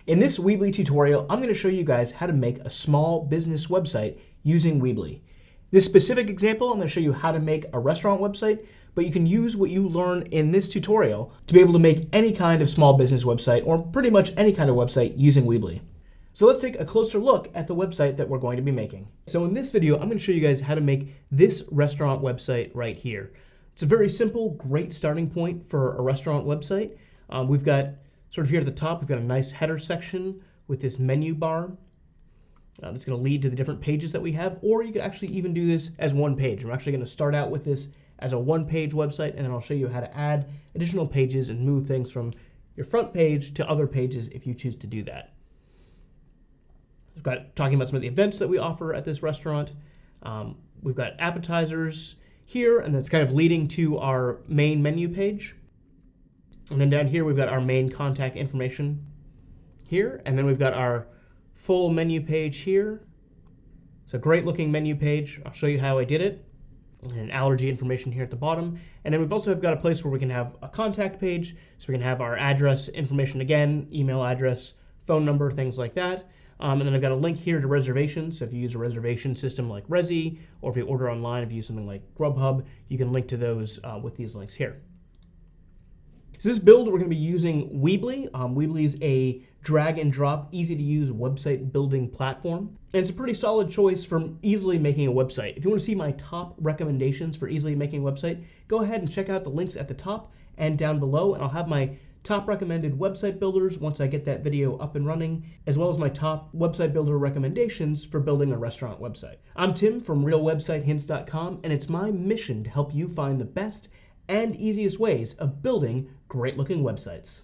In this Weebly tutorial, I'm going to show you guys how to make a small business website using Weebly. This specific example, I'm going to show you how to make a restaurant website, but you can use what you learn in this tutorial to be able to make any kind of small business website or pretty much any kind of website using Weebly. So let's take a closer look at the website that we're going to be making. So in this video, I'm going to show you guys how to make this restaurant website right here. It's a very simple, great starting point for a restaurant website. We've got sort of here at the top, we've got a nice header section with this menu bar. That's going to lead to the different pages that we have, or you could actually even do this as one page. I'm actually going to start out with this as a one-page website, and then I'll show you how to add additional pages and move things from your front page to other pages if you choose to do that. We've got talking about some of the events that we offer at this restaurant. We've got appetizers here, and that's kind of leading to our main menu page. And then down here, we've got our main contact information here, and then we've got our full menu page here. It's a great looking menu page. I'll show you how I did it. And allergy information here at the bottom. And then we've also got a place where we can have a contact page, so we can have our address information again, email address, phone number, things like that. And then I've got a link here to reservations. So if you use a reservation system like Resy, or if you order online, if you use something like Grubhub, you can link to those with these links here. So this build, we're going to be using Weebly. Weebly is a drag and drop, easy to use website building platform. And it's a pretty solid choice for easily making a website. If you want to see my top recommendations for easily making a website, go ahead and check out the links at the top and down below. And I'll have my top recommended website builders once I get that video up and running, as well as my top website builder recommendations for building a restaurant website. I'm Tim from realwebsitehints.com, and it's my mission to help you find the best and easiest ways of building great looking websites.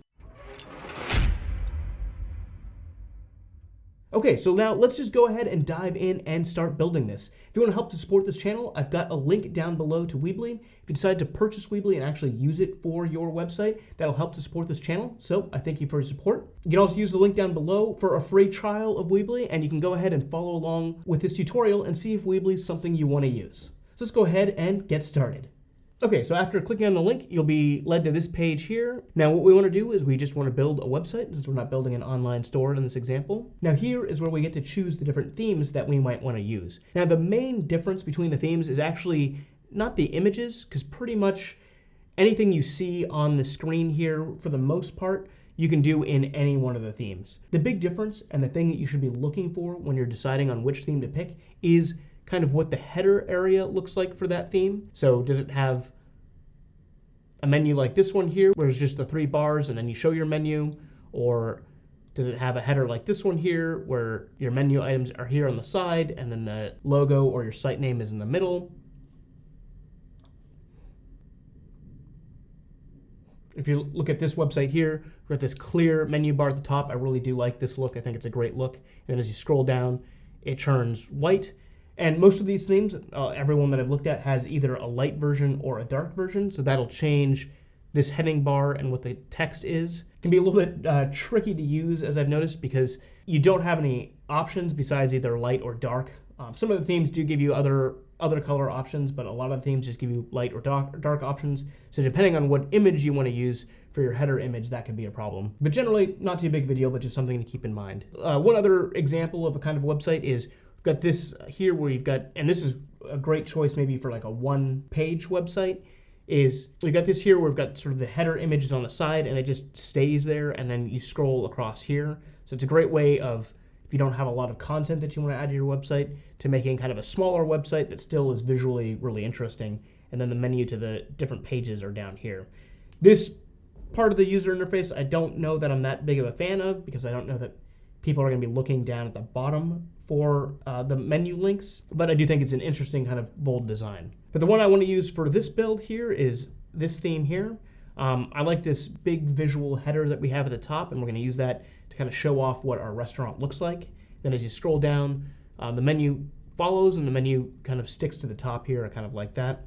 Okay, so now let's just go ahead and dive in and start building this. If you want to help to support this channel, I've got a link down below to Weebly. If you decide to purchase Weebly and actually use it for your website, that'll help to support this channel. So I thank you for your support. You can also use the link down below for a free trial of Weebly, and you can go ahead and follow along with this tutorial and see if Weebly is something you want to use. So let's go ahead and get started. Okay, so after clicking on the link, you'll be led to this page here. Now what we want to do is we just want to build a website, since we're not building an online store in this example. Now here is where we get to choose the different themes that we might want to use. Now the main difference between the themes is actually not the images, because pretty much anything you see on the screen here, for the most part, you can do in any one of the themes. The big difference, and the thing that you should be looking for when you're deciding on which theme to pick, is kind of what the header area looks like for that theme. So does it have a menu like this one here, where it's just the 3 bars and then you show your menu? Or does it have a header like this one here, where your menu items are here on the side and then the logo or your site name is in the middle? If you look at this website here, we've got this clear menu bar at the top. I really do like this look. I think it's a great look. And then as you scroll down, it turns white. And most of these themes, everyone that I've looked at has either a light version or a dark version. So that'll change this heading bar and what the text is. It can be a little bit tricky to use, as I've noticed, because you don't have any options besides either light or dark. Some of the themes do give you other color options, but a lot of themes just give you light or dark options. So depending on what image you want to use for your header image, that can be a problem. But generally, not too big of a deal, but just something to keep in mind. One other example of a kind of website is we've got this here where you've got, and this is a great choice maybe for like a one-page website, is we've got this here where we've got sort of the header images on the side and it just stays there, and then you scroll across here. So it's a great way of, if you don't have a lot of content that you want to add to your website, to making kind of a smaller website that still is visually really interesting, and then the menu to the different pages are down here. This part of the user interface I don't know that I'm that big of a fan of, because I don't know that people are going to be looking down at the bottom for the menu links, but I do think it's an interesting kind of bold design. But the one I want to use for this build here is this theme here. I like this big visual header that we have at the top, and we're going to use that to kind of show off what our restaurant looks like. Then as you scroll down, the menu follows, and the menu kind of sticks to the top here, kind of like that.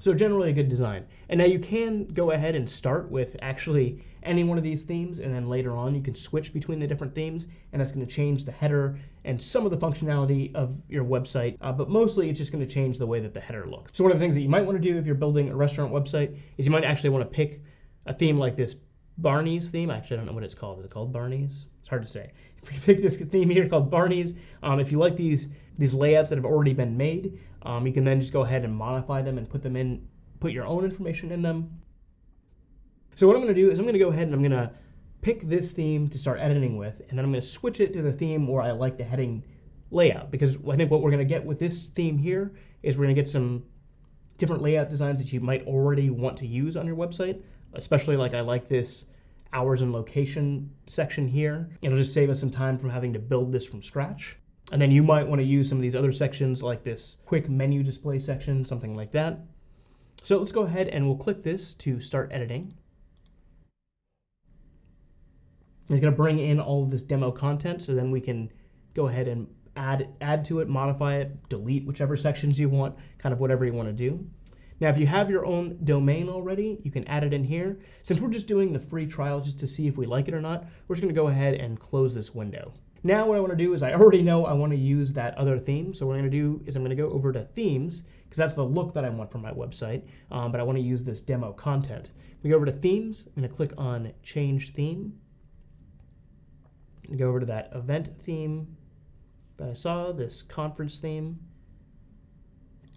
So generally a good design. And now you can go ahead and start with actually any one of these themes, and then later on you can switch between the different themes, and that's going to change the header and some of the functionality of your website, but mostly it's just going to change the way that the header looks. So one of the things that you might want to do if you're building a restaurant website is you might actually want to pick a theme like this Barney's theme. Actually, I don't know what it's called. Is it called Barney's? It's hard to say. If you pick this theme here called Barney's, if you like these layouts that have already been made, you can then just go ahead and modify them and put your own information in them. So what I'm going to do is I'm going to go ahead and I'm going to pick this theme to start editing with, and then I'm going to switch it to the theme where I like the heading layout, because I think what we're going to get with this theme here is we're going to get some different layout designs that you might already want to use on your website, especially like I like this hours and location section here. It'll just save us some time from having to build this from scratch. And then you might want to use some of these other sections like this quick menu display section, something like that. So let's go ahead and we'll click this to start editing. It's going to bring in all of this demo content, so then we can go ahead and add to it, modify it, delete whichever sections you want, kind of whatever you want to do. Now, if you have your own domain already, you can add it in here. Since we're just doing the free trial just to see if we like it or not, we're just going to go ahead and close this window. Now what I want to do is I already know I want to use that other theme, so what I'm going to do is I'm going to go over to themes, because that's the look that I want for my website, but I want to use this demo content. We go over to themes, I'm going to click on change theme, and go over to that event theme that I saw, this conference theme.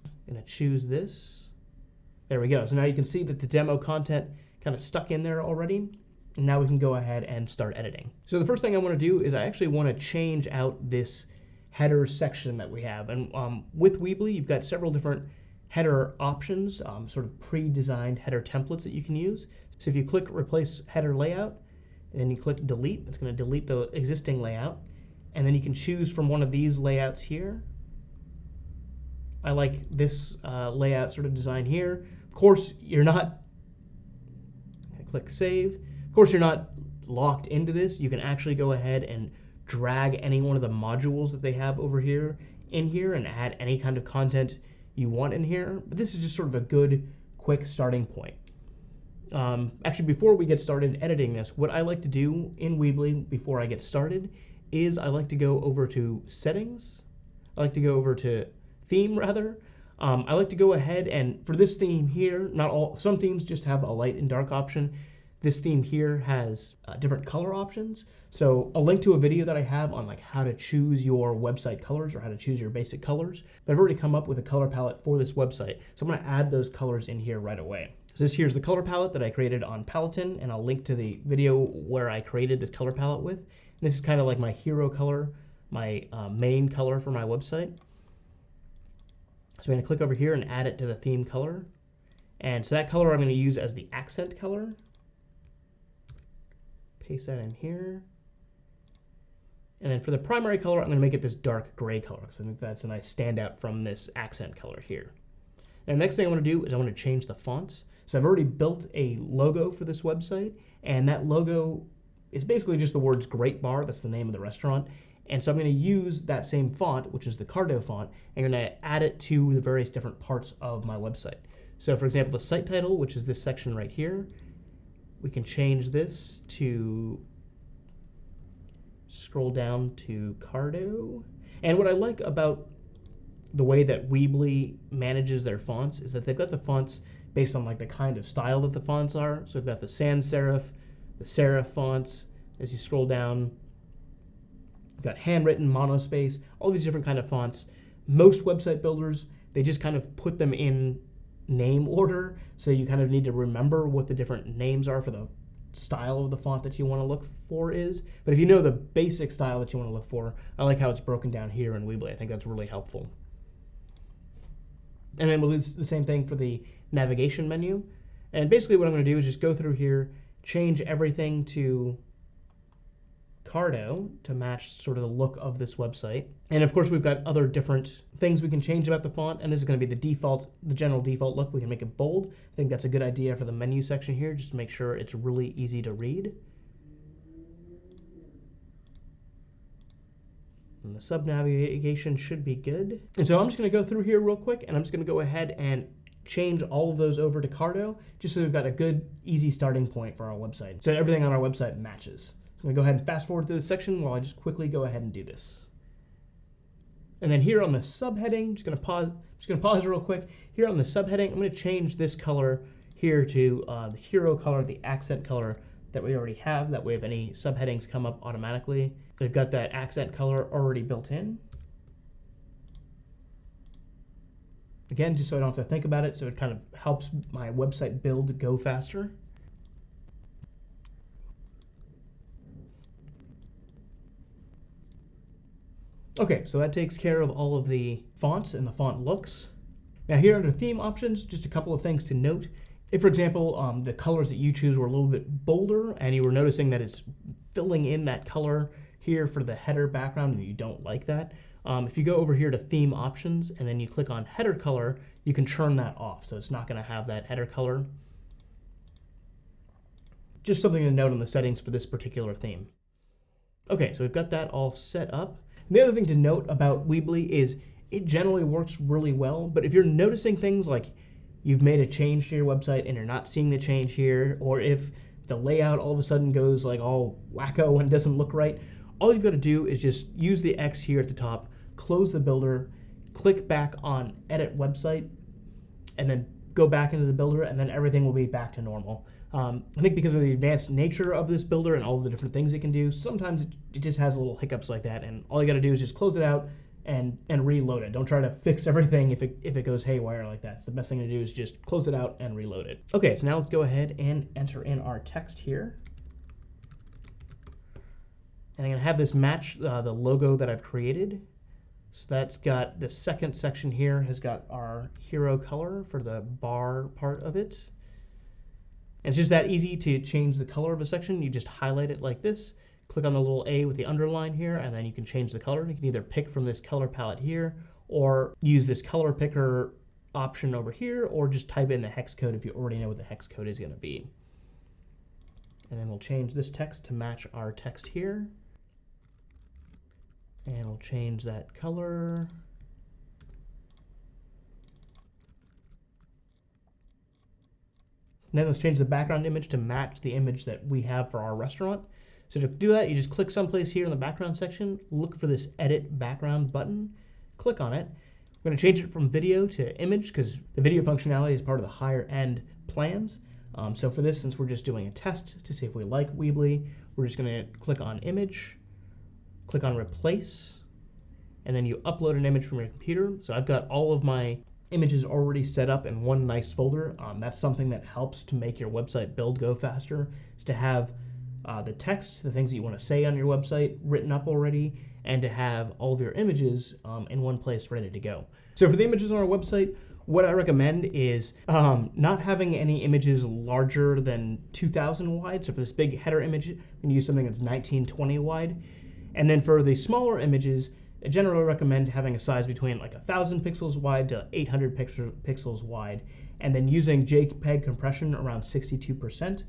I'm going to choose this. There we go. So now you can see that the demo content kind of stuck in there already. And now we can go ahead and start editing. So the first thing I want to do is I actually want to change out this header section that we have. And with Weebly, you've got several different header options, sort of pre-designed header templates that you can use. So if you click replace header layout, and then you click delete, it's going to delete the existing layout. And then you can choose from one of these layouts here. I like this layout sort of design here. Of course, you're not, click save. Of course, you're not locked into this. You can actually go ahead and drag any one of the modules that they have over here in here and add any kind of content you want in here. But this is just sort of a good, quick starting point. Actually, before we get started editing this, what I like to do in Weebly before I get started is I like to go over to settings. I like to go over to theme rather. I like to go ahead and for this theme here, some themes just have a light and dark option. This theme here has different color options. So a link to a video that I have on like how to choose your website colors or how to choose your basic colors. But I've already come up with a color palette for this website. So I'm going to add those colors in here right away. So here's the color palette that I created on Palatine, and I'll link to the video where I created this color palette with. And this is kind of like my hero color, my main color for my website. So I'm going to click over here and add it to the theme color. And so that color I'm going to use as the accent color. Paste that in here. And then for the primary color, I'm going to make it this dark gray color, because I think that's a nice standout from this accent color here. And the next thing I want to do is I want to change the fonts. So I've already built a logo for this website, and that logo is basically just the words Great Bar. That's the name of the restaurant. And so I'm going to use that same font, which is the Cardo font, and I'm going to add it to the various different parts of my website. So for example, the site title, which is this section right here, we can change this to scroll down to Cardo. And what I like about the way that Weebly manages their fonts is that they've got the fonts based on like the kind of style that the fonts are. So we've got the sans serif, the serif fonts. As you scroll down, we've got handwritten, monospace, all these different kind of fonts. Most website builders, they just kind of put them in name order, so you kind of need to remember what the different names are for the style of the font that you want to look for is. But if you know the basic style that you want to look for, I like how it's broken down here in Weebly. I think that's really helpful. And then we'll do the same thing for the navigation menu. And basically what I'm going to do is just go through here, change everything to Cardo to match sort of the look of this website. And of course we've got other different things we can change about the font, and this is going to be the general default look. We can make it bold. I think that's a good idea for the menu section here, just to make sure it's really easy to read. And the sub-navigation should be good. And so I'm just going to go through here real quick, and I'm just going to go ahead and change all of those over to Cardo, just so we've got a good, easy starting point for our website. So everything on our website matches. I'm going to go ahead and fast forward through this section while I just quickly go ahead and do this. And then here on the subheading, just going to pause real quick. Here on the subheading, I'm going to change this color here to the hero color, the accent color, that we already have. That way if any subheadings come up automatically, we've got that accent color already built in. Again, just so I don't have to think about it, so it kind of helps my website build go faster. Okay, so that takes care of all of the fonts and the font looks. Now here under theme options, just a couple of things to note. If, for example, the colors that you choose were a little bit bolder and you were noticing that it's filling in that color here for the header background and you don't like that, if you go over here to theme options and then you click on header color, you can turn that off. So it's not going to have that header color. Just something to note on the settings for this particular theme. Okay, so we've got that all set up. And the other thing to note about Weebly is it generally works really well, but if you're noticing things like you've made a change to your website and you're not seeing the change here, or if the layout all of a sudden goes like all wacko and doesn't look right, all you've got to do is just use the X here at the top, close the builder, click back on Edit Website, and then go back into the builder, and then everything will be back to normal. I think because of the advanced nature of this builder and all of the different things it can do, sometimes it just has little hiccups like that, and all you got to do is just close it out and reload it. Don't try to fix everything if it goes haywire like that. So the best thing to do is just close it out and reload it. Okay, so now let's go ahead and enter in our text here. And I'm going to have this match the logo that I've created. So that's got the second section here has got our hero color for the bar part of it. And it's just that easy to change the color of a section. You just highlight it like this, click on the little A with the underline here, and then you can change the color. You can either pick from this color palette here, or use this color picker option over here, or just type in the hex code if you already know what the hex code is going to be. And then we'll change this text to match our text here. And we'll change that color. And then let's change the background image to match the image that we have for our restaurant. So to do that, you just click someplace here in the background section, look for this Edit Background button, click on it. We're going to change it from video to image because the video functionality is part of the higher end plans. So for this, since we're just doing a test to see if we like Weebly, we're just going to click on Image, click on Replace, and then you upload an image from your computer. So I've got all of my images already set up in one nice folder. That's something that helps to make your website build go faster, is to have the text, the things that you want to say on your website written up already, and to have all of your images in one place ready to go. So for the images on our website, what I recommend is not having any images larger than 2000 wide. So for this big header image, I'm going to use something that's 1920 wide. And then for the smaller images, I generally recommend having a size between like 1000 pixels wide to 800 pixels wide, and then using JPEG compression around 62%.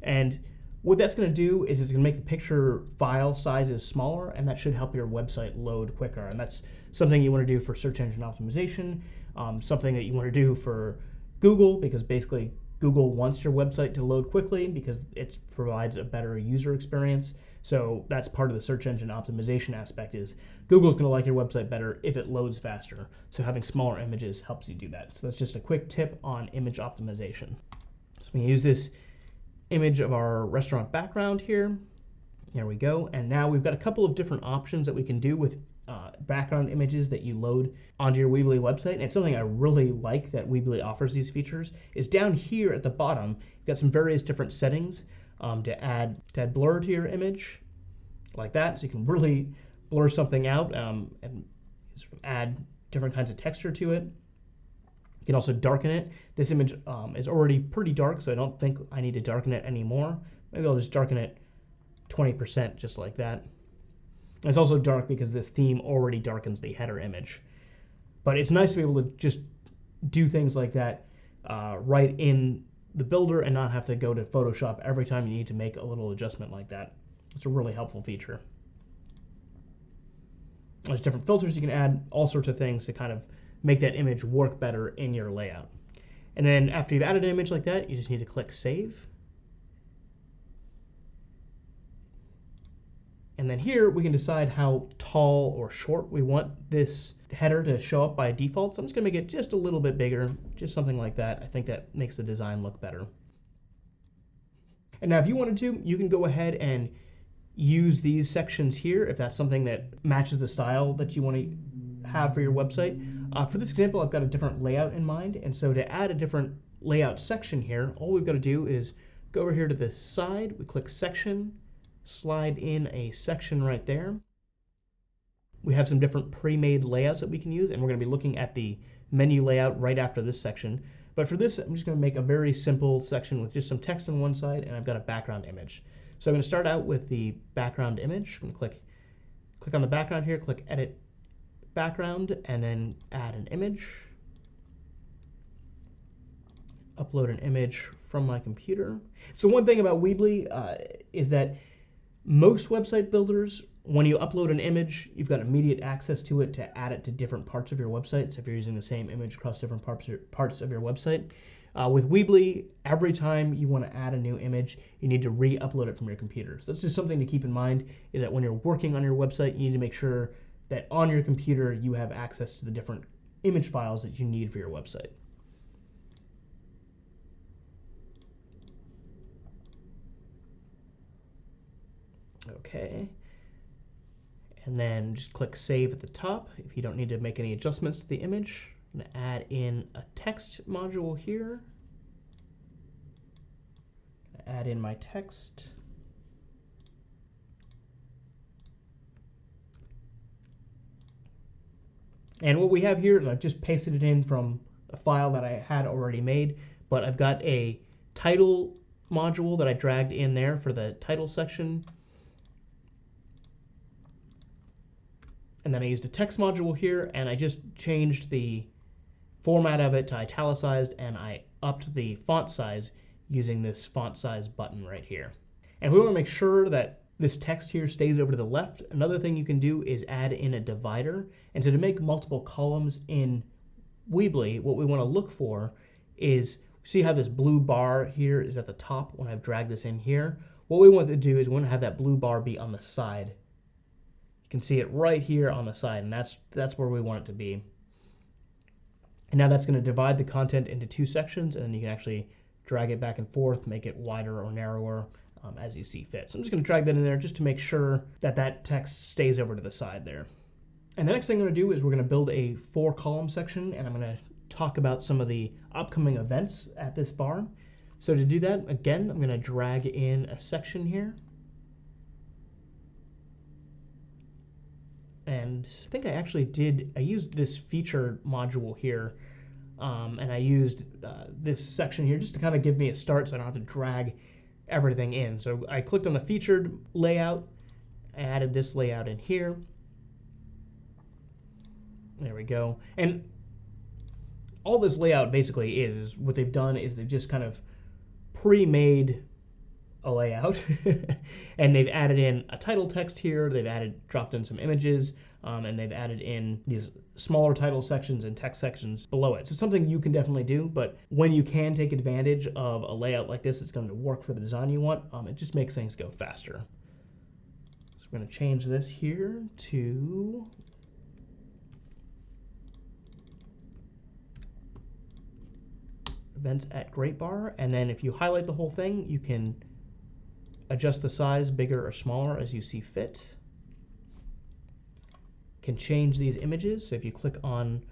And what that's going to do is it's going to make the picture file sizes smaller, and that should help your website load quicker. And that's something you want to do for search engine optimization, something that you want to do for Google, because basically Google wants your website to load quickly because it provides a better user experience. So that's part of the search engine optimization aspect, is Google's going to like your website better if it loads faster. So having smaller images helps you do that. So that's just a quick tip on image optimization. So we use this image of our restaurant background here. There we go. And now we've got a couple of different options that we can do with background images that you load onto your Weebly website. And it's something I really like that Weebly offers these features, is down here at the bottom, you've got some various different settings to add blur to your image, like that. So you can really blur something out and sort of add different kinds of texture to it. You can also darken it. This image is already pretty dark, so I don't think I need to darken it anymore. Maybe I'll just darken it 20%, just like that. And it's also dark because this theme already darkens the header image. But it's nice to be able to just do things like that right in the builder and not have to go to Photoshop every time you need to make a little adjustment like that. It's a really helpful feature. There's different filters you can add, all sorts of things to kind of make that image work better in your layout. And then after you've added an image like that, you just need to click Save. And then here we can decide how tall or short we want this header to show up by default. So I'm just going to make it just a little bit bigger, just something like that. I think that makes the design look better. And now if you wanted to, you can go ahead and use these sections here if that's something that matches the style that you want to have for your website. For this example, I've got a different layout in mind, and so to add a different layout section here, all we've got to do is go over here to the side, we click section, slide in a section right there. We have some different pre-made layouts that we can use, and we're going to be looking at the menu layout right after this section. But for this, I'm just going to make a very simple section with just some text on one side, and I've got a background image. So I'm going to start out with the background image. I'm going to click on the background here, click Edit Background, and then add an image. Upload an image from my computer. So one thing about Weebly is that most website builders, when you upload an image, you've got immediate access to it to add it to different parts of your website. So if you're using the same image across different parts of your website. With Weebly, every time you want to add a new image, you need to re-upload it from your computer. So that's just something to keep in mind, is that when you're working on your website, you need to make sure that on your computer you have access to the different image files that you need for your website. Okay. And then just click Save at the top if you don't need to make any adjustments to the image. I'm going to add in a text module here. Add in my text. And what we have here is I've just pasted it in from a file that I had already made, but I've got a title module that I dragged in there for the title section. And then I used a text module here, and I just changed the format of it to italicized, and I upped the font size using this font size button right here. And we want to make sure that this text here stays over to the left. Another thing you can do is add in a divider. And so to make multiple columns in Weebly, what we want to look for is, see how this blue bar here is at the top when I've dragged this in here? What we want to do is we want to have that blue bar be on the side. You can see it right here on the side, and that's where we want it to be. And now that's going to divide the content into two sections, and then you can actually drag it back and forth, make it wider or narrower as you see fit. So I'm just going to drag that in there just to make sure that that text stays over to the side there. And the next thing I'm going to do is we're going to build a 4-column section, and I'm going to talk about some of the upcoming events at this bar. So to do that, again, I'm going to drag in a section here. And I think I actually I used this feature module here, and I used this section here just to kind of give me a start so I don't have to drag everything in. So I clicked on the featured layout, I added this layout in here. There we go. And all this layout basically is what they've done is they've just kind of pre-made a layout and they've added in a title text here, they've dropped in some images, and they've added in these smaller title sections and text sections below it. So it's something you can definitely do, but when you can take advantage of a layout like this, it's going to work for the design you want. It just makes things go faster. So we're going to change this here to events at Great Bar, and then if you highlight the whole thing, you can adjust the size bigger or smaller as you see fit. Can change these images. So if you click on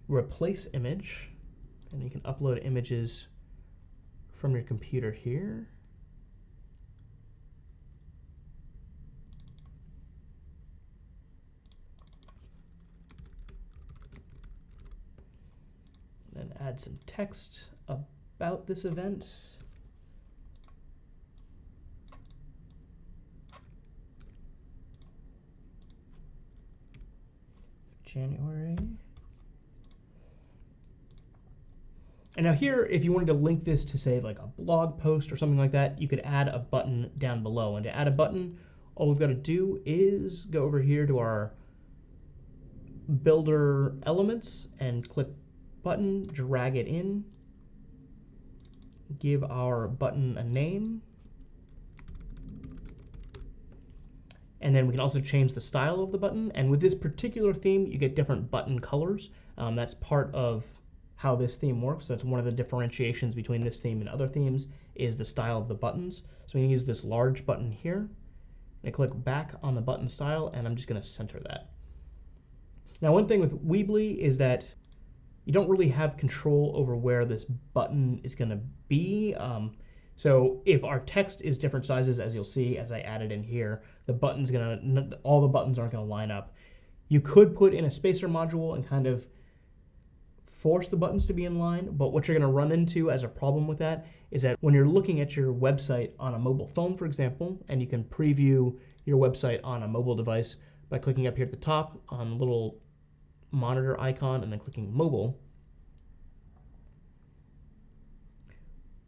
replace image, and you can upload images from your computer here. Then add some text about this event. January. And now here, if you wanted to link this to say like a blog post or something like that, you could add a button down below. And to add a button, all we've got to do is go over here to our builder elements and click button, drag it in, give our button a name. And then we can also change the style of the button. And with this particular theme, you get different button colors. That's part of how this theme works. That's one of the differentiations between this theme and other themes, is the style of the buttons. So I'm going to use this large button here. I click back on the button style, and I'm just going to center that. Now, one thing with Weebly is that you don't really have control over where this button is going to be. So if our text is different sizes, as you'll see as I add it in here, all the buttons aren't going to line up. You could put in a spacer module and kind of force the buttons to be in line, but what you're going to run into as a problem with that is that when you're looking at your website on a mobile phone, for example, and you can preview your website on a mobile device by clicking up here at the top on the little monitor icon and then clicking mobile.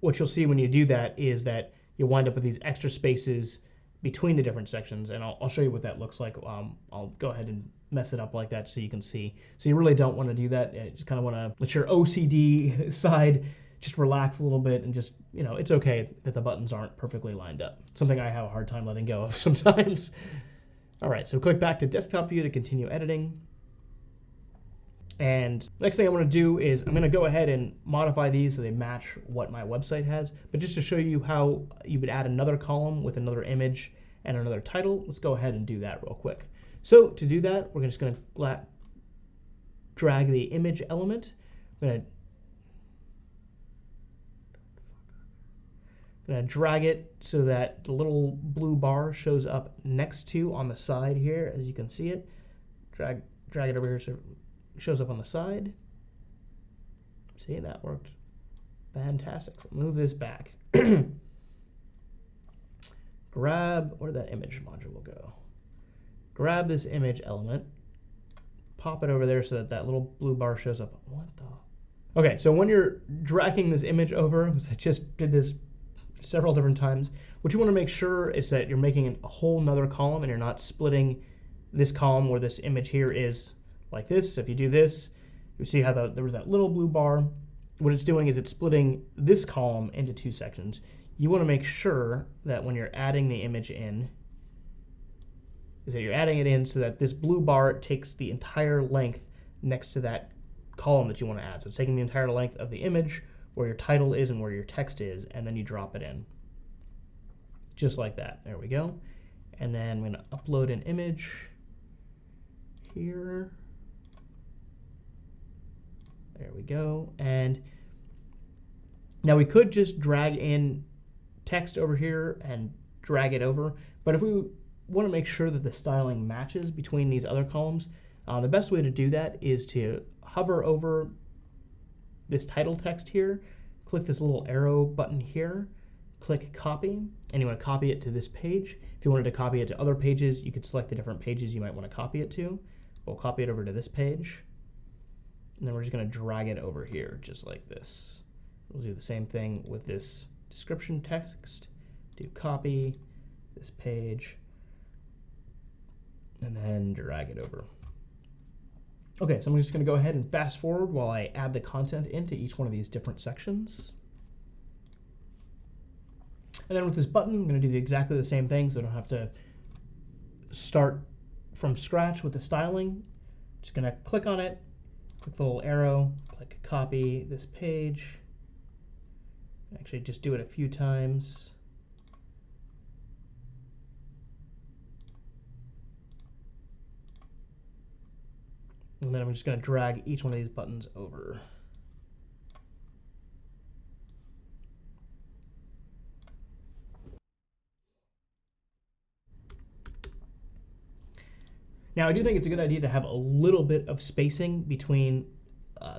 What you'll see when you do that is that you'll wind up with these extra spaces between the different sections, and I'll show you what that looks like. I'll go ahead and mess it up like that so you can see. So you really don't want to do that. You just kind of want to let your OCD side just relax a little bit, and just, it's okay that the buttons aren't perfectly lined up. Something I have a hard time letting go of sometimes. All right, so click back to desktop view to continue editing. And next thing I want to do is I'm going to go ahead and modify these so they match what my website has. But just to show you how you would add another column with another image and another title, let's go ahead and do that real quick. So to do that, we're just going to drag the image element. I'm going to drag it so that the little blue bar shows up next to on the side here, as you can see it. Drag it over here so it shows up on the side. See, that worked fantastic. So move this back. Grab, where did that image module go? Grab this image element, pop it over there so that that little blue bar shows up. What the? Okay, so when you're dragging this image over, I just did this several different times, what you want to make sure is that you're making a whole nother column and you're not splitting this column where this image here is like this. So if you do this, you see how there was that little blue bar. What it's doing is it's splitting this column into two sections. You want to make sure that when you're adding the image in, is that you're adding it in so that this blue bar takes the entire length next to that column that you want to add. So it's taking the entire length of the image, where your title is and where your text is, and then you drop it in. Just like that. There we go. And then I'm going to upload an image here. There we go. And now we could just drag in text over here and drag it over, but if we want to make sure that the styling matches between these other columns, the best way to do that is to hover over this title text here, click this little arrow button here, click copy, and you want to copy it to this page. If you wanted to copy it to other pages, you could select the different pages you might want to copy it to. We'll copy it over to this page, and then we're just going to drag it over here just like this. We'll do the same thing with this description text. Do copy this page, and then drag it over. Okay, so I'm just going to go ahead and fast forward while I add the content into each one of these different sections. And then with this button, I'm going to do exactly the same thing, so I don't have to start from scratch with the styling. Just going to click on it, click the little arrow, click copy this page. Actually, just do it a few times. And then I'm just going to drag each one of these buttons over. Now, I do think it's a good idea to have a little bit of spacing between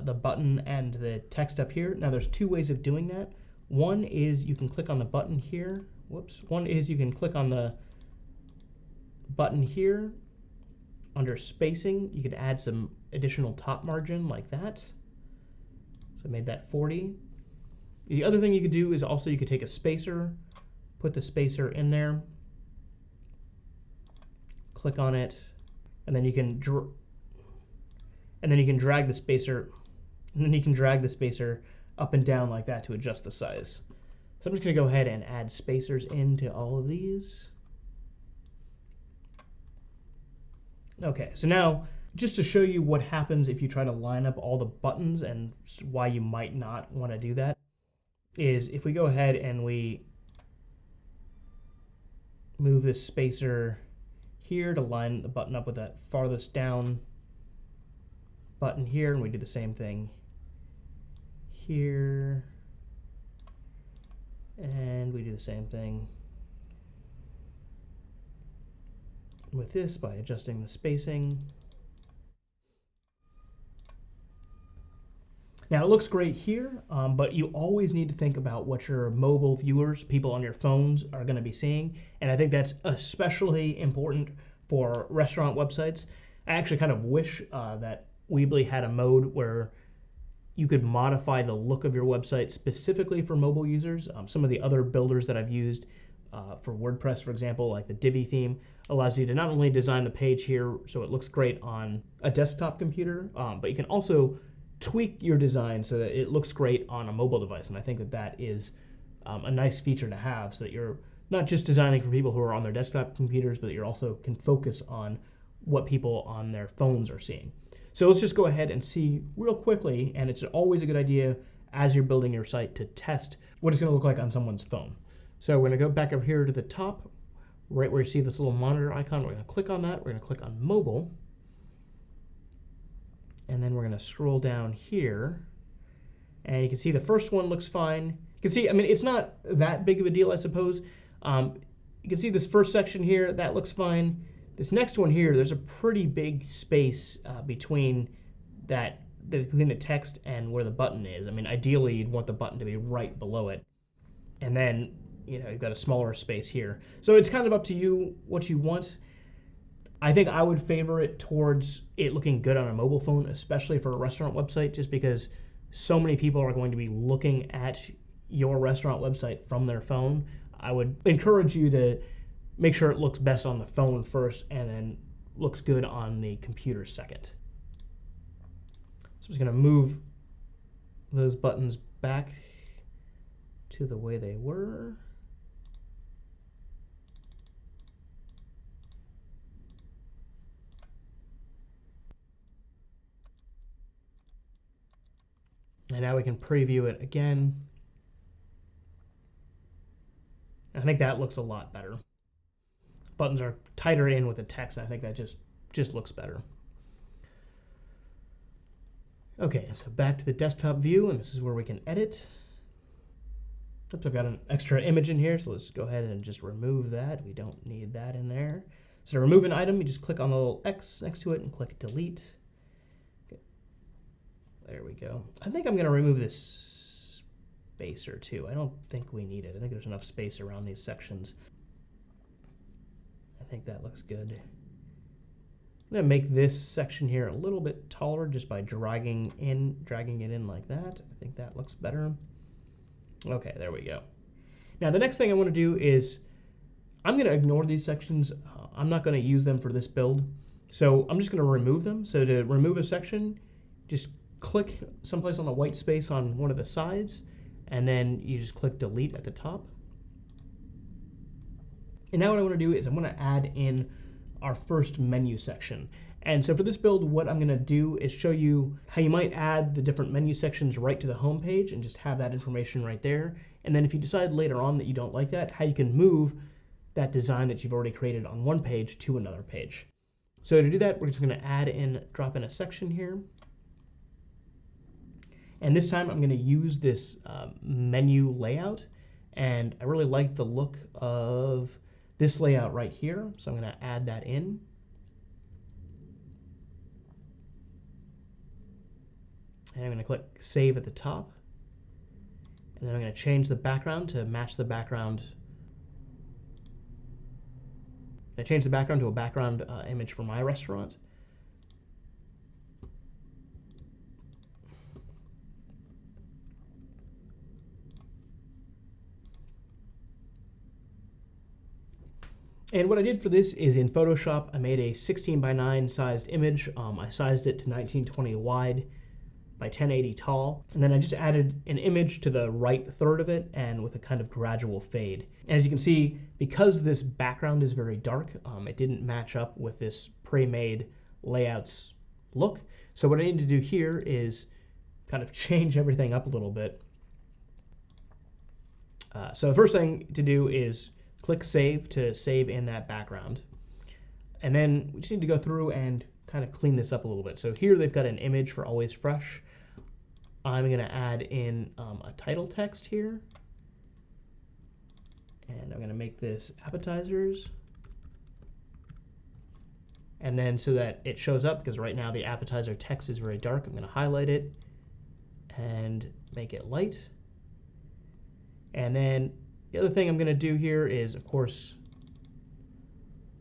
the button and the text up here. Now, there's two ways of doing that. One is you can click on the button here. Whoops. One is you can click on the button here. Under spacing, you could add some additional top margin like that. So I made that 40. The other thing you could do is also you could take a spacer, put the spacer in there, click on it, and then you can drag the spacer, and then you can drag the spacer up and down like that to adjust the size. So I'm just going to go ahead and add spacers into all of these. Okay, so now just to show you what happens if you try to line up all the buttons and why you might not want to do that, is if we go ahead and we move this spacer here to line the button up with that farthest down button here, and we do the same thing here, and we do the same thing with this by adjusting the spacing. Now it looks great here, but you always need to think about what your mobile viewers, people on your phones, are going to be seeing, and I think that's especially important for restaurant websites. I actually kind of wish that Weebly had a mode where you could modify the look of your website specifically for mobile users. Some of the other builders that I've used for WordPress, for example, like the Divi theme, allows you to not only design the page here so it looks great on a desktop computer, but you can also tweak your design so that it looks great on a mobile device. And I think that that is a nice feature to have, so that you're not just designing for people who are on their desktop computers, but you also can focus on what people on their phones are seeing. So let's just go ahead and see real quickly, and it's always a good idea as you're building your site to test what it's going to look like on someone's phone. So we're going to go back over here to the top, right where you see this little monitor icon. We're going to click on that. We're going to click on mobile. And then we're going to scroll down here. And you can see the first one looks fine. You can see, I mean, it's not that big of a deal, I suppose. You can see this first section here. That looks fine. This next one here, there's a pretty big space between the text and where the button is. I mean, ideally, you'd want the button to be right below it. And then, you've got a smaller space here. So it's kind of up to you what you want. I think I would favor it towards it looking good on a mobile phone, especially for a restaurant website, just because so many people are going to be looking at your restaurant website from their phone. I would encourage you to make sure it looks best on the phone first and then looks good on the computer second. So I'm just going to move those buttons back to the way they were. And now we can preview it again. I think that looks a lot better. Buttons are tighter in with the text. I think that just looks better. Okay, so back to the desktop view, and this is where we can edit. Oops, I've got an extra image in here, so let's go ahead and just remove that. We don't need that in there. So to remove an item, you just click on the little X next to it and click delete. Okay. There we go. I think I'm going to remove this spacer too. I don't think we need it. I think there's enough space around these sections. I think that looks good. I'm going to make this section here a little bit taller just by dragging it in like that. I think that looks better. Okay, there we go. Now the next thing I want to do is I'm going to ignore these sections. I'm not going to use them for this build. So I'm just going to remove them. So to remove a section, just click someplace on the white space on one of the sides, and then you just click delete at the top. And now what I want to do is I'm going to add in our first menu section. And so for this build, what I'm going to do is show you how you might add the different menu sections right to the home page and just have that information right there. And then if you decide later on that you don't like that, how you can move that design that you've already created on one page to another page. So to do that, we're just going to drop in a section here. And this time I'm going to use this menu layout. And I really like the look of this layout right here. So I'm going to add that in. And I'm going to click Save at the top. And then I'm going to change the background to match the background. I change the background to a background image for my restaurant. And what I did for this is in Photoshop, I made a 16:9 sized image. I sized it to 1920 wide by 1080 tall. And then I just added an image to the right third of it and with a kind of gradual fade. And as you can see, because this background is very dark, it didn't match up with this pre-made layout's look. So what I need to do here is kind of change everything up a little bit. So the first thing to do is click Save to save in that background. And then we just need to go through and kind of clean this up a little bit. So here they've got an image for always fresh. I'm going to add in a title text here. And I'm going to make this appetizers. And then so that it shows up, because right now the appetizer text is very dark, I'm going to highlight it and make it light. And then the other thing I'm going to do here is, of course,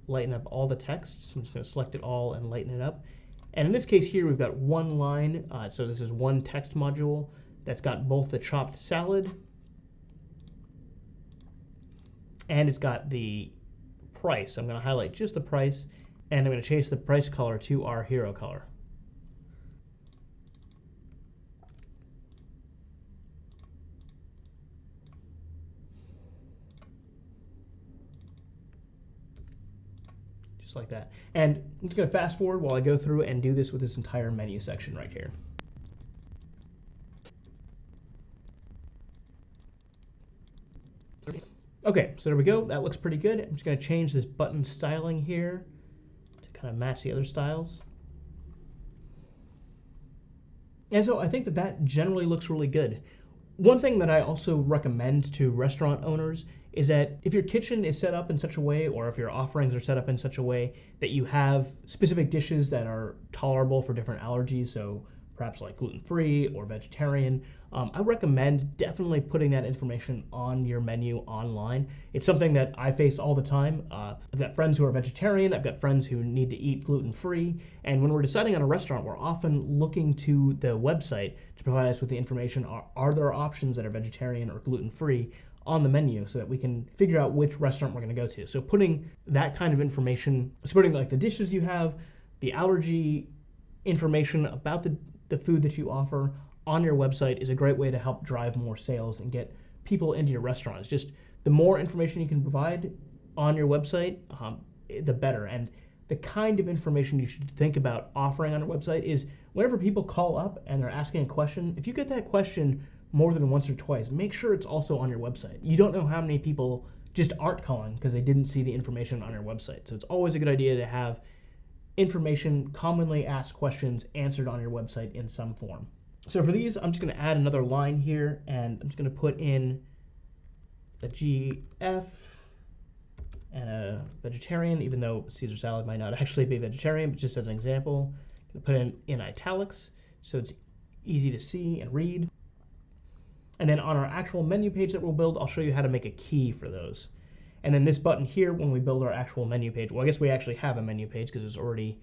lighten up all the text. So I'm just going to select it all and lighten it up. And in this case here, we've got one line. So this is one text module that's got both the chopped salad and it's got the price. I'm going to highlight just the price, and I'm going to change the price color to our hero color. Just like that. And I'm just going to fast forward while I go through and do this with this entire menu section right here. Okay, so there we go. That looks pretty good. I'm just going to change this button styling here to kind of match the other styles. And so I think that that generally looks really good. One thing that I also recommend to restaurant owners is that if your kitchen is set up in such a way, or if your offerings are set up in such a way that you have specific dishes that are tolerable for different allergies, so perhaps like gluten-free or vegetarian, I recommend definitely putting that information on your menu online. It's something that I face all the time. I've got friends who are vegetarian, I've got friends who need to eat gluten-free, and when we're deciding on a restaurant, we're often looking to the website to provide us with the information. Are there options that are vegetarian or gluten-free on the menu so that we can figure out which restaurant we're going to go to? So putting that kind of information, putting like the dishes you have, the allergy information about the food that you offer on your website is a great way to help drive more sales and get people into your restaurants. Just the more information you can provide on your website, the better. And the kind of information you should think about offering on a website is whenever people call up and they're asking a question, if you get that question more than once or twice, make sure it's also on your website. You don't know how many people just aren't calling because they didn't see the information on your website. So it's always a good idea to have information, commonly asked questions answered on your website in some form. So for these, I'm just going to add another line here, and I'm just going to put in a GF and a vegetarian, even though Caesar salad might not actually be vegetarian, but just as an example. I'm going to put in italics so it's easy to see and read. And then on our actual menu page that we'll build, I'll show you how to make a key for those. And then this button here, when we build our actual menu page, well, I guess we actually have a menu page because it's already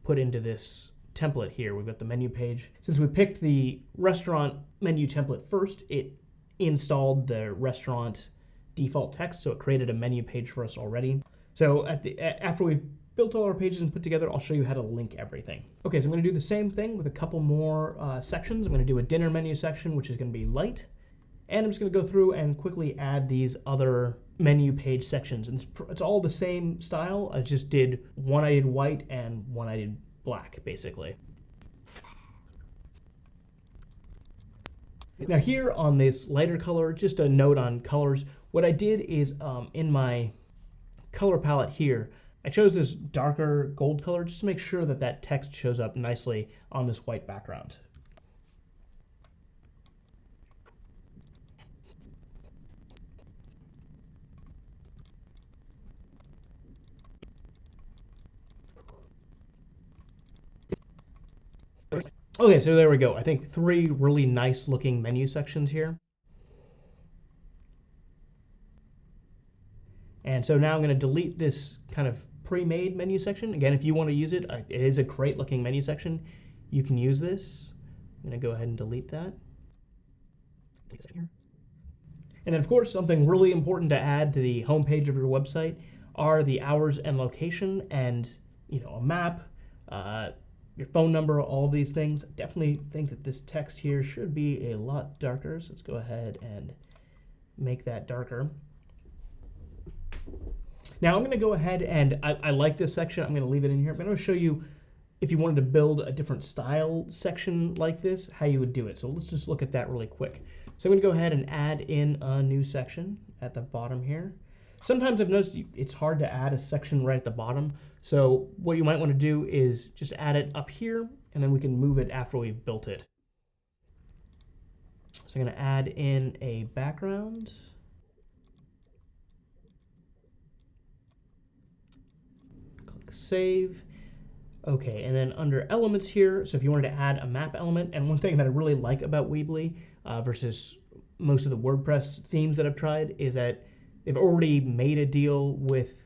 put into this template here. We've got the menu page. Since we picked the restaurant menu template first, it installed the restaurant default text, so it created a menu page for us already. So after we've built all our pages and put together, I'll show you how to link everything. Okay, so I'm going to do the same thing with a couple more sections. I'm going to do a dinner menu section, which is going to be light. And I'm just going to go through and quickly add these other menu page sections. And it's all the same style. I just did one I did white and one I did black, basically. Now here on this lighter color, just a note on colors. What I did is in my color palette here, I chose this darker gold color just to make sure that that text shows up nicely on this white background. Okay, so there we go. I think 3 really nice looking menu sections here. And so now I'm going to delete this kind of pre-made menu section. Again, if you want to use it, it is a great looking menu section. You can use this. I'm going to go ahead and delete that. And then of course, something really important to add to the homepage of your website are the hours and location and, a map, your phone number, all these things. I definitely think that this text here should be a lot darker. So let's go ahead and make that darker. Now I'm going to go ahead and I like this section. I'm going to leave it in here. I'm going to show you if you wanted to build a different style section like this, how you would do it. So let's just look at that really quick. So I'm going to go ahead and add in a new section at the bottom here. Sometimes I've noticed it's hard to add a section right at the bottom. So what you might want to do is just add it up here, and then we can move it after we've built it. So I'm going to add in a background. Click Save. Okay, and then under elements here, so if you wanted to add a map element, and one thing that I really like about Weebly versus most of the WordPress themes that I've tried is that they've already made a deal with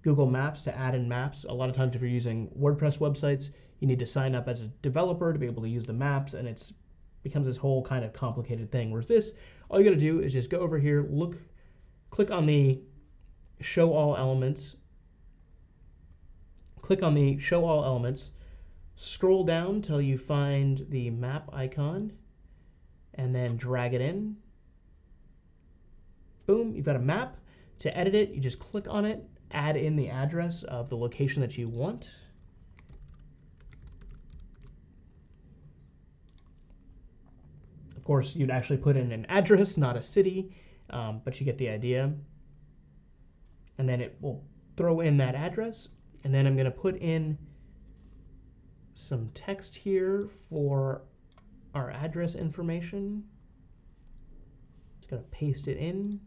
Google Maps to add in maps. A lot of times if you're using WordPress websites, you need to sign up as a developer to be able to use the maps, and it becomes this whole kind of complicated thing. Whereas this, all you gotta do is just go over here, click on the Show All Elements, click on the Show All Elements, scroll down till you find the map icon, and then drag it in. Boom, you've got a map. To edit it, you just click on it, add in the address of the location that you want. Of course, you'd actually put in an address, not a city, but you get the idea. And then it will throw in that address. And then I'm going to put in some text here for our address information. Just going to paste it in.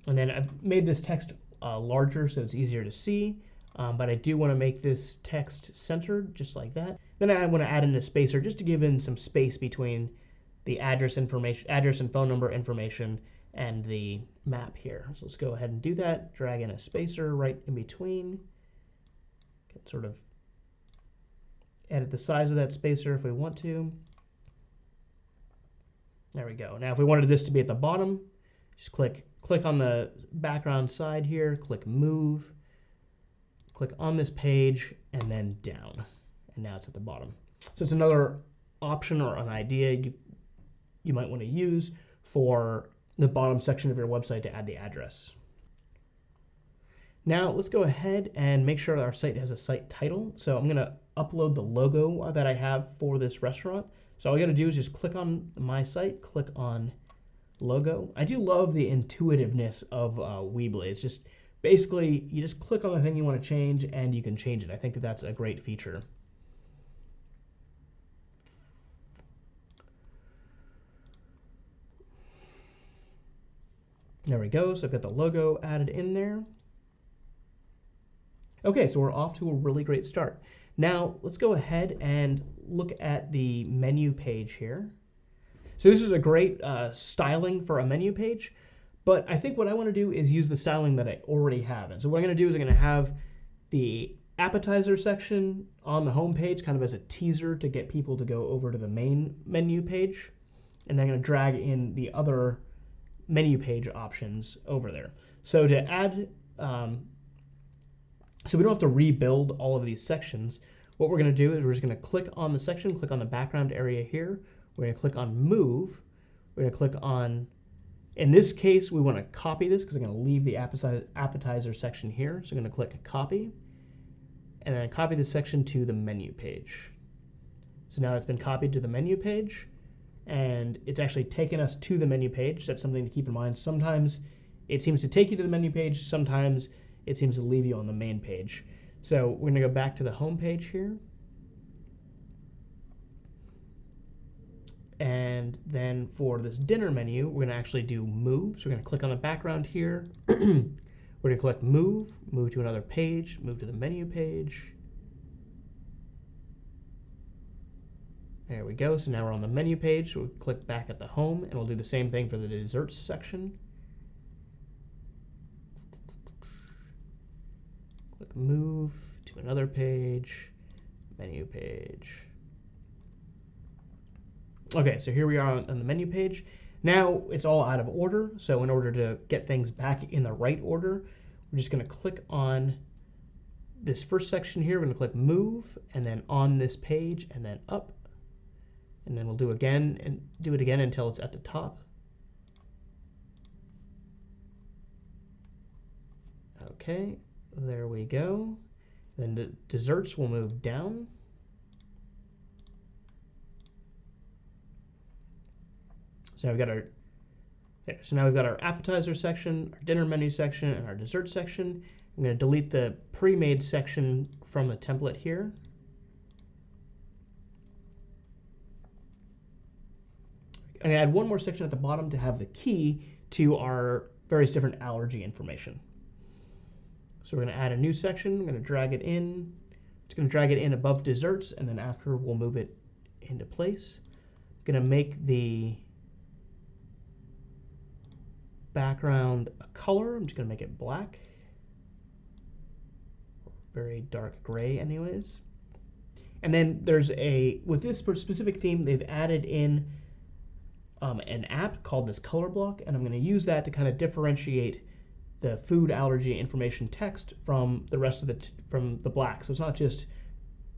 And then I've made this text larger so it's easier to see, but I do want to make this text centered just like that. Then I want to add in a spacer just to give in some space between the address information, address and phone number information, and the map here. So let's go ahead and do that. Drag in a spacer right in between. Can sort of edit the size of that spacer if we want to. There we go. Now if we wanted this to be at the bottom, just click on the background side here, click Move, click on this page, and then down. And now it's at the bottom. So it's another option or an idea you might want to use for the bottom section of your website to add the address. Now let's go ahead and make sure our site has a site title. So I'm going to upload the logo that I have for this restaurant. So all you got to do is just click on my site, click on logo. I do love the intuitiveness of Weebly. It's just basically you just click on the thing you want to change and you can change it. I think that that's a great feature. There we go. So I've got the logo added in there. Okay, so we're off to a really great start. Now let's go ahead and look at the menu page here. So this is a great styling for a menu page, but I think what I want to do is use the styling that I already have. And so what I'm going to do is I'm going to have the appetizer section on the home page kind of as a teaser to get people to go over to the main menu page. And then I'm going to drag in the other menu page options over there. So to add, so we don't have to rebuild all of these sections, what we're going to do is we're just going to click on the section, click on the background area here. We're going to click on Move. We're going to click on, in this case, we want to copy this because I'm going to leave the appetizer section here. So I'm going to click Copy, and then copy the section to the menu page. So now it's been copied to the menu page, and it's actually taken us to the menu page. That's something to keep in mind. Sometimes it seems to take you to the menu page. Sometimes it seems to leave you on the main page. So we're going to go back to the home page here. And then for this dinner menu, we're going to actually do Move. So we're going to click on the background here. We're going to click Move, move to another page, move to the menu page. There we go. So now we're on the menu page. So we'll click back at the home, and we'll do the same thing for the desserts section. Click Move to another page, menu page. Okay, so here we are on the menu page. Now it's all out of order. So in order to get things back in the right order, we're just going to click on this first section here. We're going to click Move, and then on this page, and then up. And then we'll do it again until it's at the top. Okay, there we go. Then the desserts will move down. So now we've got our there. So now we've got our appetizer section, our dinner menu section, and our dessert section. I'm going to delete the pre-made section from the template here. I'm going to add one more section at the bottom to have the key to our various different allergy information. So we're going to add a new section. I'm going to drag it in. It's going to drag it in above desserts, and then after we'll move it into place. I'm going to make the background a color. I'm just going to make it black. Very dark gray anyways. And then there's with this specific theme, they've added in an app called this color block, and I'm going to use that to kind of differentiate the food allergy information text from the rest of from the black. So it's not just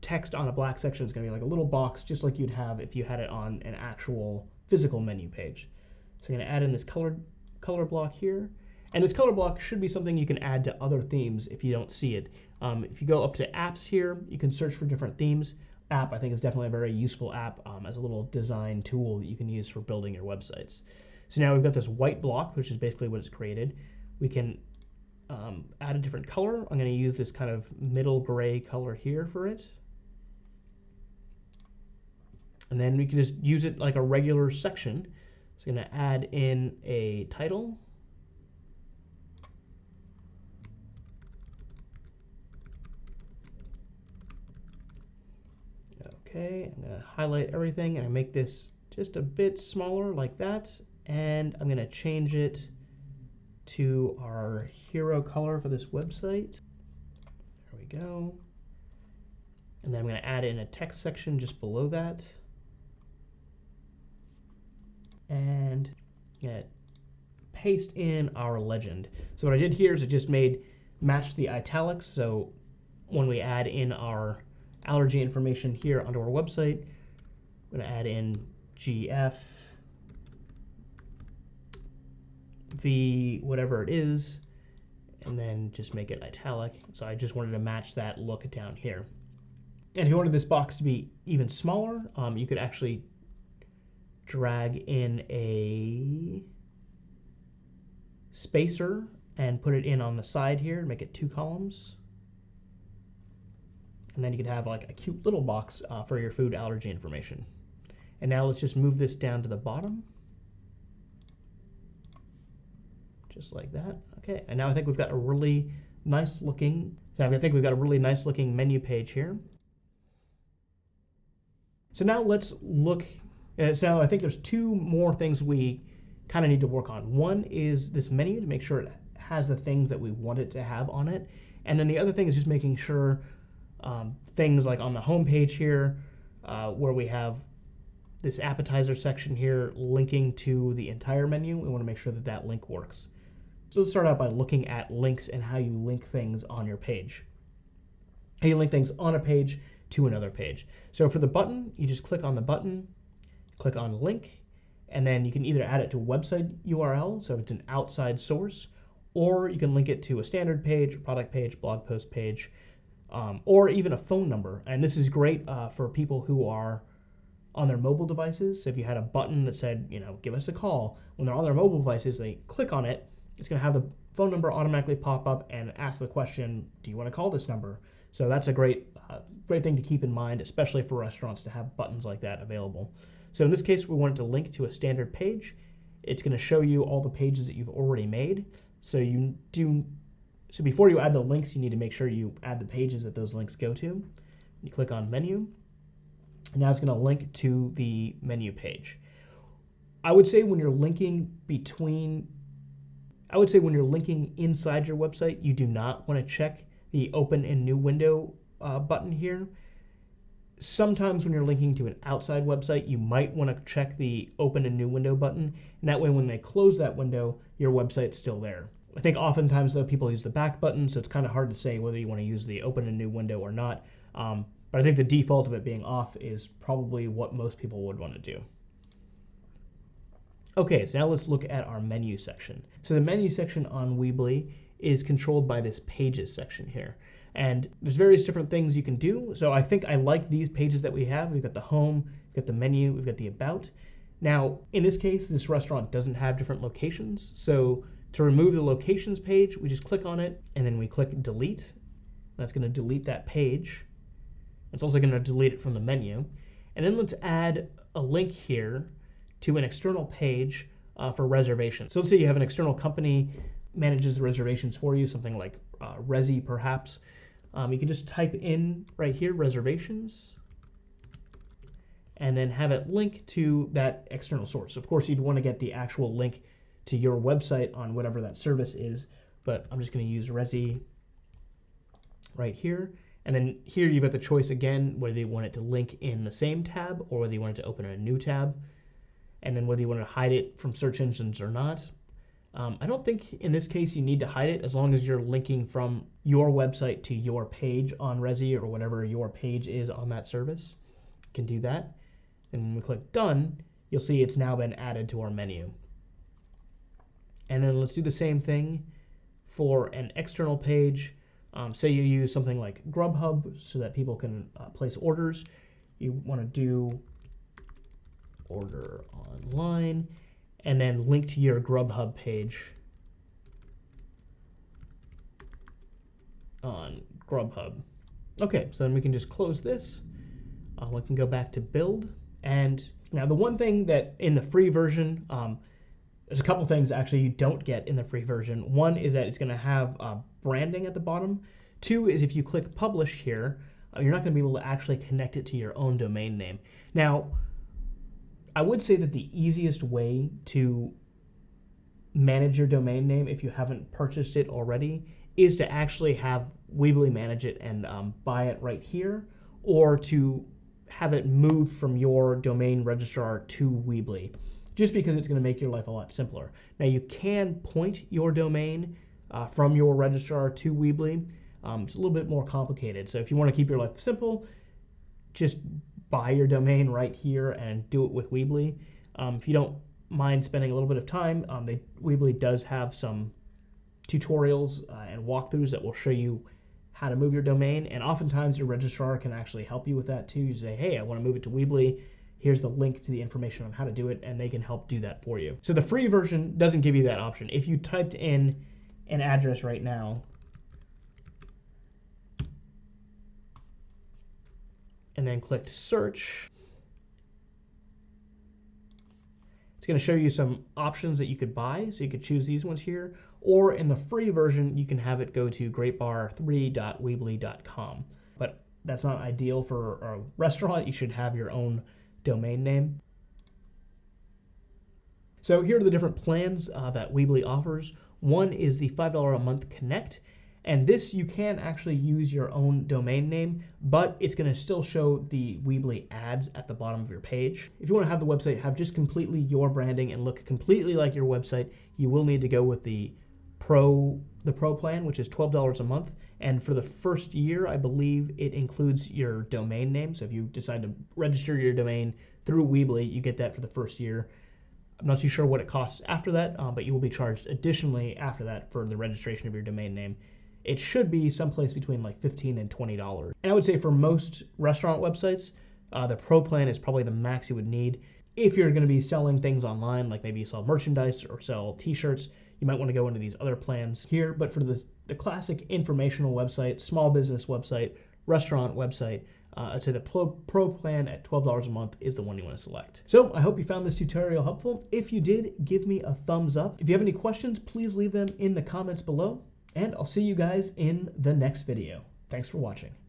text on a black section. It's going to be like a little box, just like you'd have if you had it on an actual physical menu page. So I'm going to add in this color block here. And this color block should be something you can add to other themes if you don't see it. If you go up to apps here, you can search for different themes. App, I think, is definitely a very useful app as a little design tool that you can use for building your websites. So now we've got this white block, which is basically what it's created. We can add a different color. I'm going to use this kind of middle gray color here for it. And then we can just use it like a regular section. So I'm going to add in a title. Okay, I'm going to highlight everything and I make this just a bit smaller like that. And I'm going to change it to our hero color for this website. There we go. And then I'm going to add in a text section just below that. And I'm going to paste in our legend. So what I did here is I just matched the italics. So when we add in our allergy information here onto our website, I'm going to add in GF, V, whatever it is, and then just make it italic. So I just wanted to match that look down here. And if you wanted this box to be even smaller, you could actually drag in a spacer and put it in on the side here and make it 2 columns. And then you could have like a cute little box for your food allergy information. And now let's just move this down to the bottom. Just like that. Okay, and now I think we've got a really nice looking, menu page here. So now let's look, so I think there's 2 more things we kind of need to work on. One is this menu to make sure it has the things that we want it to have on it. And then the other thing is just making sure things like on the home page here, where we have this appetizer section here linking to the entire menu, we want to make sure that that link works. So let's start out by looking at links and how you link things on your page. How you link things on a page to another page. So for the button, you just click on the button, click on link, and then you can either add it to a website URL, so it's an outside source, or you can link it to a standard page, product page, blog post page, or even a phone number. And this is great for people who are on their mobile devices. So if you had a button that said, give us a call, when they're on their mobile devices, they click on it, it's going to have the phone number automatically pop up and ask the question, do you want to call this number? So that's a great thing to keep in mind, especially for restaurants, to have buttons like that available. So in this case, we want it to link to a standard page. It's going to show you all the pages that you've already made. So before you add the links, you need to make sure you add the pages that those links go to. You click on menu, and now it's going to link to the menu page. I would say when you're linking inside your website, you do not want to check the open and new window button here. Sometimes when you're linking to an outside website, you might want to check the open and new window button, and that way when they close that window, your website's still there. I think oftentimes, though, people use the back button, so it's kind of hard to say whether you want to use the open and new window or not. But I think the default of it being off is probably what most people would want to do. Okay, so now let's look at our menu section. So the menu section on Weebly is controlled by this pages section here. And there's various different things you can do. So I think I like these pages that we have. We've got the home, we've got the menu, we've got the about. Now, in this case, this restaurant doesn't have different locations. So to remove the locations page, we just click on it and then we click delete. That's going to delete that page. It's also going to delete it from the menu. And then let's add a link here to an external page for reservations. So let's say you have an external company manages the reservations for you, something like Resi perhaps. You can just type in right here, reservations, and then have it link to that external source. Of course, you'd want to get the actual link to your website on whatever that service is, but I'm just going to use Resi right here. And then here you've got the choice again, whether you want it to link in the same tab or whether you want it to open a new tab, and then whether you want to hide it from search engines or not. I don't think in this case you need to hide it as long as you're linking from your website to your page on Resi or whatever your page is on that service. You can do that. And when we click done, you'll see it's now been added to our menu. And then let's do the same thing for an external page. Say you use something like Grubhub so that people can place orders. You want to do order online and then link to your Grubhub page on Grubhub. Okay, so then we can just close this. We can go back to build. And now the one thing that in the free version, there's a couple things actually you don't get in the free version. One is that it's going to have branding at the bottom. Two is if you click publish here, you're not going to be able to actually connect it to your own domain name. Now, I would say that the easiest way to manage your domain name, if you haven't purchased it already, is to actually have Weebly manage it and buy it right here, or to have it moved from your domain registrar to Weebly, just because it's going to make your life a lot simpler. Now, you can point your domain from your registrar to Weebly. It's a little bit more complicated. So if you want to keep your life simple, just buy your domain right here and do it with Weebly. If you don't mind spending a little bit of time, Weebly does have some tutorials and walkthroughs that will show you how to move your domain, and oftentimes your registrar can actually help you with that too. You say, hey, I want to move it to Weebly. Here's the link to the information on how to do it, and they can help do that for you. So the free version doesn't give you that option. If you typed in an address right now, and then clicked search, it's going to show you some options that you could buy. So you could choose these ones here, or in the free version, you can have it go to greatbar3.weebly.com. But that's not ideal for a restaurant. You should have your own domain name. So here are the different plans that Weebly offers. One is the $5 a month Connect. And this, you can actually use your own domain name, but it's going to still show the Weebly ads at the bottom of your page. If you want to have the website have just completely your branding and look completely like your website, you will need to go with the Pro plan, which is $12 a month. And for the first year, I believe it includes your domain name. So if you decide to register your domain through Weebly, you get that for the first year. I'm not too sure what it costs after that, but you will be charged additionally after that for the registration of your domain name. It should be someplace between like $15 and $20. And I would say for most restaurant websites, the Pro plan is probably the max you would need. If you're going to be selling things online, like maybe you sell merchandise or sell t-shirts, you might want to go into these other plans here. But for the classic informational website, small business website, restaurant website, I'd say the Pro plan at $12 a month is the one you want to select. So I hope you found this tutorial helpful. If you did, give me a thumbs up. If you have any questions, please leave them in the comments below. And I'll see you guys in the next video. Thanks for watching.